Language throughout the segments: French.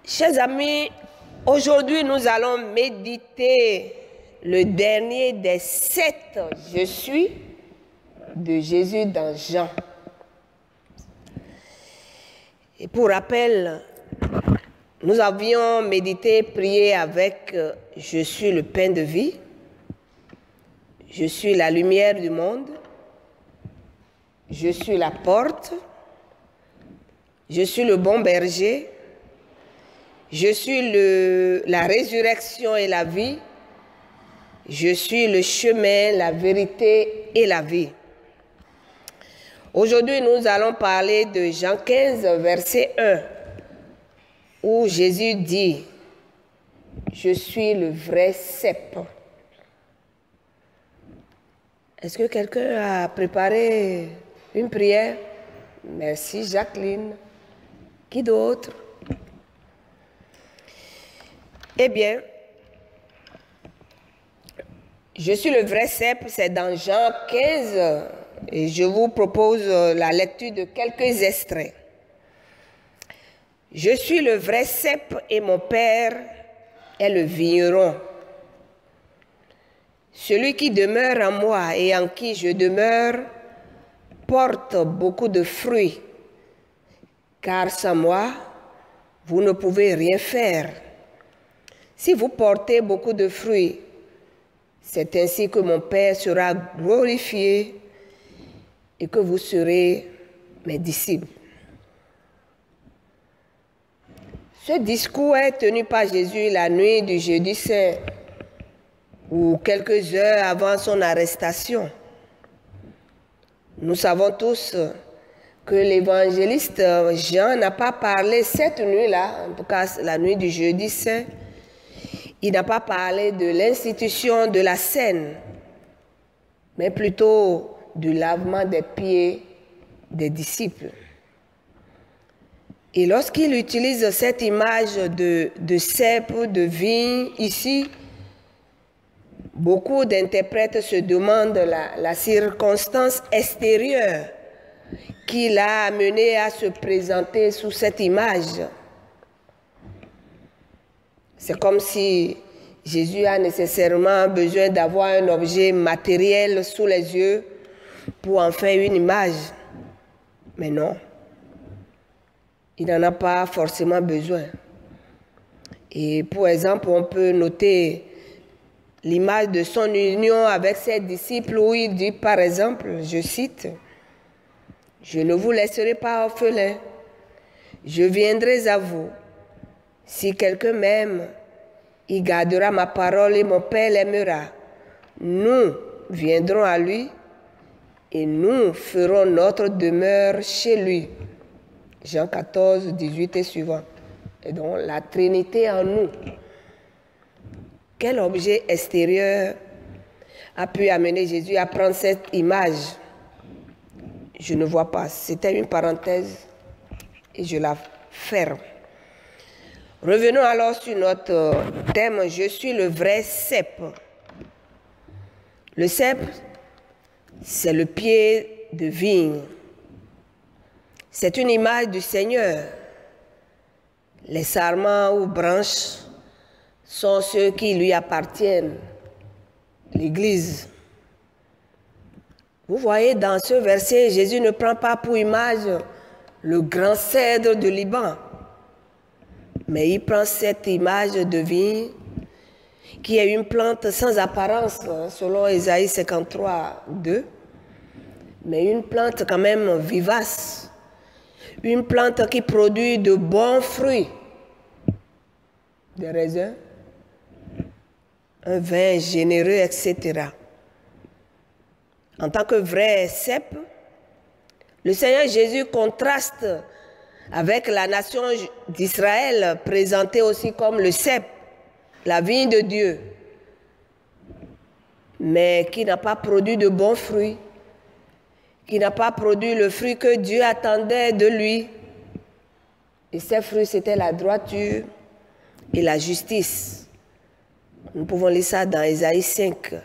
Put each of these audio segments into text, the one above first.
Chers amis, aujourd'hui nous allons méditer le dernier des 7 « Je suis » de Jésus dans Jean. Et pour rappel, nous avions médité, prié avec « Je suis le pain de vie »,« Je suis la lumière du monde »,« Je suis la porte »,« Je suis le bon berger », je suis la résurrection et la vie. Je suis le chemin, la vérité et la vie. Aujourd'hui, nous allons parler de Jean 15, verset 1, où Jésus dit « Je suis le vrai cep ». Est-ce que quelqu'un a préparé une prière? Merci, Jacqueline. Qui d'autre? Eh bien, je suis le vrai cep, c'est dans Jean 15 et je vous propose la lecture de quelques extraits. Je suis le vrai cep et mon Père est le vigneron. Celui qui demeure en moi et en qui je demeure porte beaucoup de fruits, car sans moi, vous ne pouvez rien faire. Si vous portez beaucoup de fruits, c'est ainsi que mon Père sera glorifié et que vous serez mes disciples. Ce discours est tenu par Jésus la nuit du jeudi saint ou quelques heures avant son arrestation. Nous savons tous que l'évangéliste Jean n'a pas parlé cette nuit-là, en tout cas la nuit du jeudi saint. Il n'a pas parlé de l'institution de la scène, mais plutôt du lavement des pieds des disciples. Et lorsqu'il utilise cette image de cep, de vigne ici, beaucoup d'interprètes se demandent la circonstance extérieure qui l'a amené à se présenter sous cette image. C'est comme si Jésus a nécessairement besoin d'avoir un objet matériel sous les yeux pour en faire une image. Mais non, il n'en a pas forcément besoin. Et pour exemple, on peut noter l'image de son union avec ses disciples où il dit par exemple, je cite, « Je ne vous laisserai pas orphelins, je viendrai à vous. Si quelqu'un m'aime, il gardera ma parole et mon Père l'aimera. Nous viendrons à lui et nous ferons notre demeure chez lui. » Jean 14, 18 et suivant. Et donc la Trinité en nous. Quel objet extérieur a pu amener Jésus à prendre cette image? Je ne vois pas. C'était une parenthèse et je la ferme. Revenons alors sur notre thème, je suis le vrai cep. Le cep, c'est le pied de vigne. C'est une image du Seigneur. Les sarments ou branches sont ceux qui lui appartiennent, l'Église. Vous voyez, dans ce verset, Jésus ne prend pas pour image le grand cèdre de Liban. Mais il prend cette image de vigne qui est une plante sans apparence, selon Ésaïe 53, 2, mais une plante quand même vivace, une plante qui produit de bons fruits, des raisins, un vin généreux, etc. En tant que vrai cep, le Seigneur Jésus contraste avec la nation d'Israël, présentée aussi comme le cep, la vigne de Dieu, mais qui n'a pas produit de bons fruits, qui n'a pas produit le fruit que Dieu attendait de lui. Et ces fruits, c'était la droiture et la justice. Nous pouvons lire ça dans Ésaïe 5.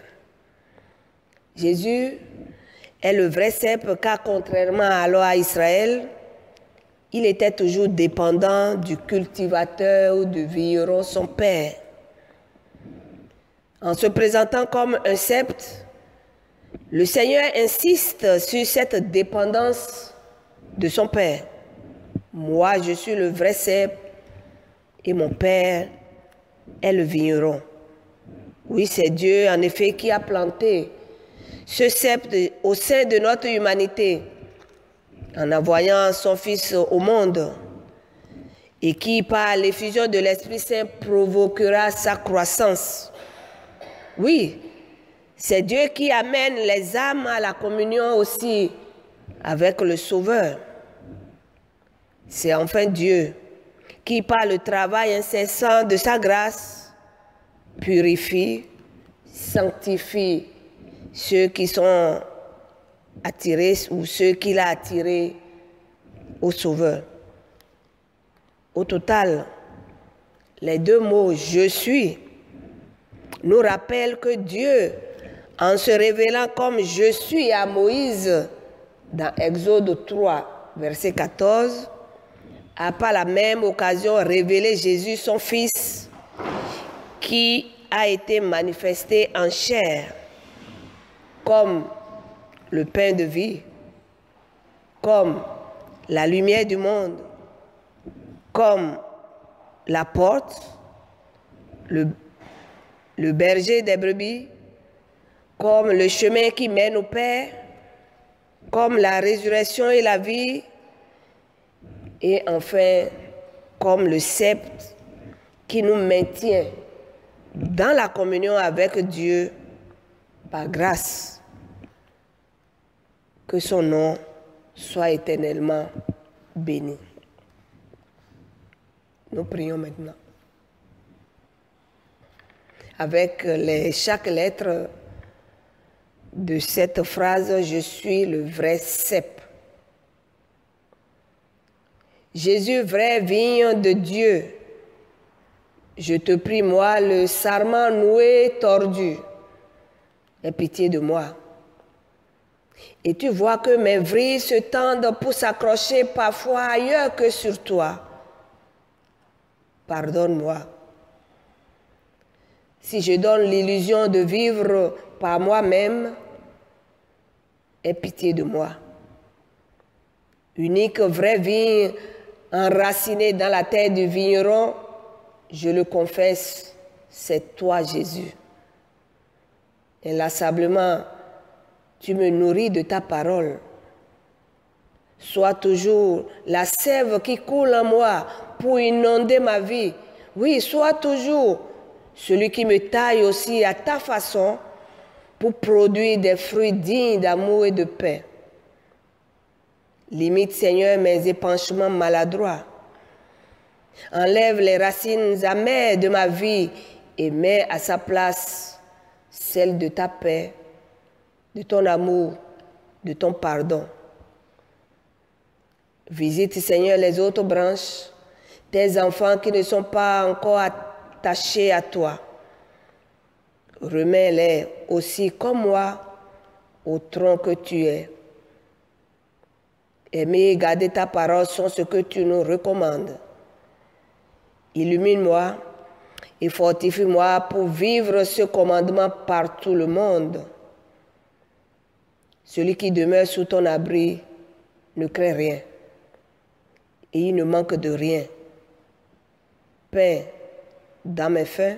Jésus est le vrai cep, car contrairement alors à Israël, il était toujours dépendant du cultivateur ou du vigneron, son père. En se présentant comme un sceptre, le Seigneur insiste sur cette dépendance de son père. Moi, je suis le vrai cep et mon père est le vigneron. Oui, c'est Dieu, en effet, qui a planté ce cep au sein de notre humanité en envoyant son Fils au monde et qui, par l'effusion de l'Esprit Saint, provoquera sa croissance. Oui, c'est Dieu qui amène les âmes à la communion aussi avec le Sauveur. C'est enfin Dieu qui, par le travail incessant de sa grâce, purifie, sanctifie ceux qui sont attirés ou ceux qu'il a attirés au Sauveur. Au total, les deux mots « je suis » nous rappellent que Dieu, en se révélant comme « je suis » à Moïse dans Exode 3, verset 14, a par la même occasion révélé Jésus, son Fils, qui a été manifesté en chair comme le pain de vie, comme la lumière du monde, comme la porte, le berger des brebis, comme le chemin qui mène au Père, comme la résurrection et la vie, et enfin, comme le sceptre qui nous maintient dans la communion avec Dieu par grâce. Que son nom soit éternellement béni. Nous prions maintenant. Avec chaque lettre de cette phrase, je suis le vrai cep. Jésus, vraie vigne de Dieu, je te prie, moi, le sarment noué, tordu, aie pitié de moi. Et tu vois que mes vrilles se tendent pour s'accrocher parfois ailleurs que sur toi. Pardonne-moi. Si je donne l'illusion de vivre par moi-même, aie pitié de moi. Unique vraie vigne enracinée dans la terre du vigneron, je le confesse, c'est toi, Jésus. Inlassablement, tu me nourris de ta parole. Sois toujours la sève qui coule en moi pour inonder ma vie. Oui, sois toujours celui qui me taille aussi à ta façon pour produire des fruits dignes d'amour et de paix. Limite, Seigneur, mes épanchements maladroits. Enlève les racines amères de ma vie et mets à sa place celle de ta paix, de ton amour, de ton pardon. Visite, Seigneur, les autres branches, tes enfants qui ne sont pas encore attachés à toi. Remets-les aussi comme moi au tronc que tu es. Aimer et garder ta parole sont ce que tu nous recommandes. Illumine-moi et fortifie-moi pour vivre ce commandement par tout le monde. Celui qui demeure sous ton abri ne craint rien et il ne manque de rien. Paix dans mes fins,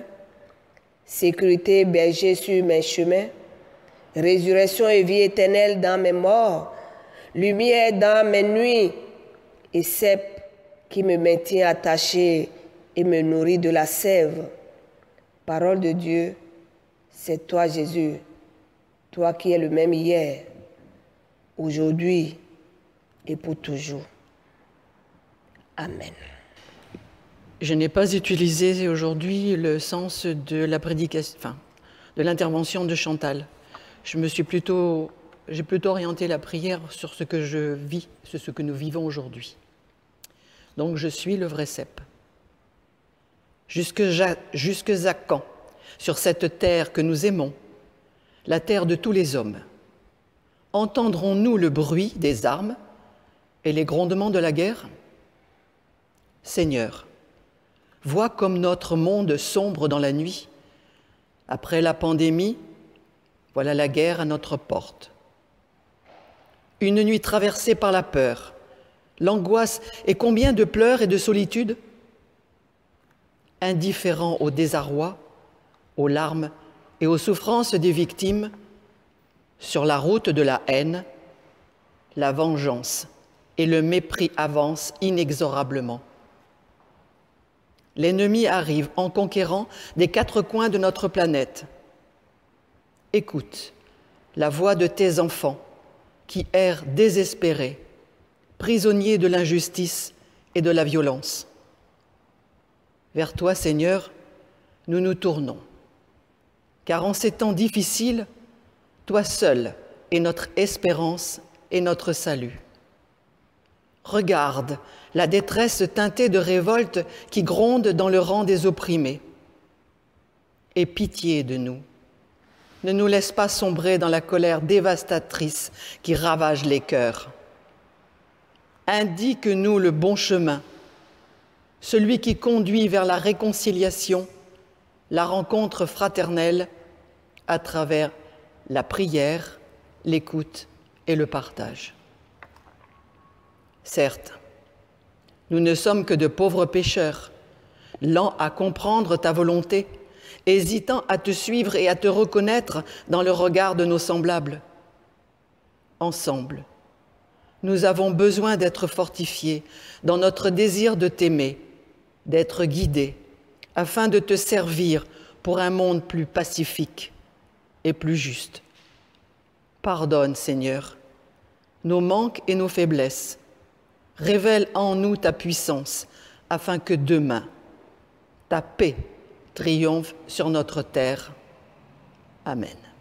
sécurité berger sur mes chemins, résurrection et vie éternelle dans mes morts, lumière dans mes nuits et cep qui me maintient attaché et me nourrit de la sève. Parole de Dieu, c'est toi Jésus, toi qui es le même hier, aujourd'hui et pour toujours. Amen. Je n'ai pas utilisé aujourd'hui le sens de la prédication, de l'intervention de Chantal. J'ai plutôt orienté la prière sur ce que je vis, sur ce que nous vivons aujourd'hui. Donc je suis le vrai cep. Jusque à quand, sur cette terre que nous aimons, la terre de tous les hommes, entendrons-nous le bruit des armes et les grondements de la guerre? Seigneur, vois comme notre monde sombre dans la nuit. Après la pandémie, voilà la guerre à notre porte. Une nuit traversée par la peur, l'angoisse et combien de pleurs et de solitude? Indifférent au désarroi, aux larmes et aux souffrances des victimes, sur la route de la haine, la vengeance et le mépris avancent inexorablement. L'ennemi arrive en conquérant des quatre coins de notre planète. Écoute la voix de tes enfants qui errent désespérés, prisonniers de l'injustice et de la violence. Vers toi, Seigneur, nous nous tournons, car en ces temps difficiles, toi seul es notre espérance et notre salut. Regarde la détresse teintée de révolte qui gronde dans le rang des opprimés. Aie pitié de nous. Ne nous laisse pas sombrer dans la colère dévastatrice qui ravage les cœurs. Indique-nous le bon chemin, celui qui conduit vers la réconciliation, la rencontre fraternelle à travers la prière, l'écoute et le partage. Certes, nous ne sommes que de pauvres pécheurs, lents à comprendre ta volonté, hésitant à te suivre et à te reconnaître dans le regard de nos semblables. Ensemble, nous avons besoin d'être fortifiés dans notre désir de t'aimer, d'être guidés, afin de te servir pour un monde plus pacifique et plus juste. Pardonne, Seigneur, nos manques et nos faiblesses. Révèle en nous ta puissance, afin que demain, ta paix triomphe sur notre terre. Amen.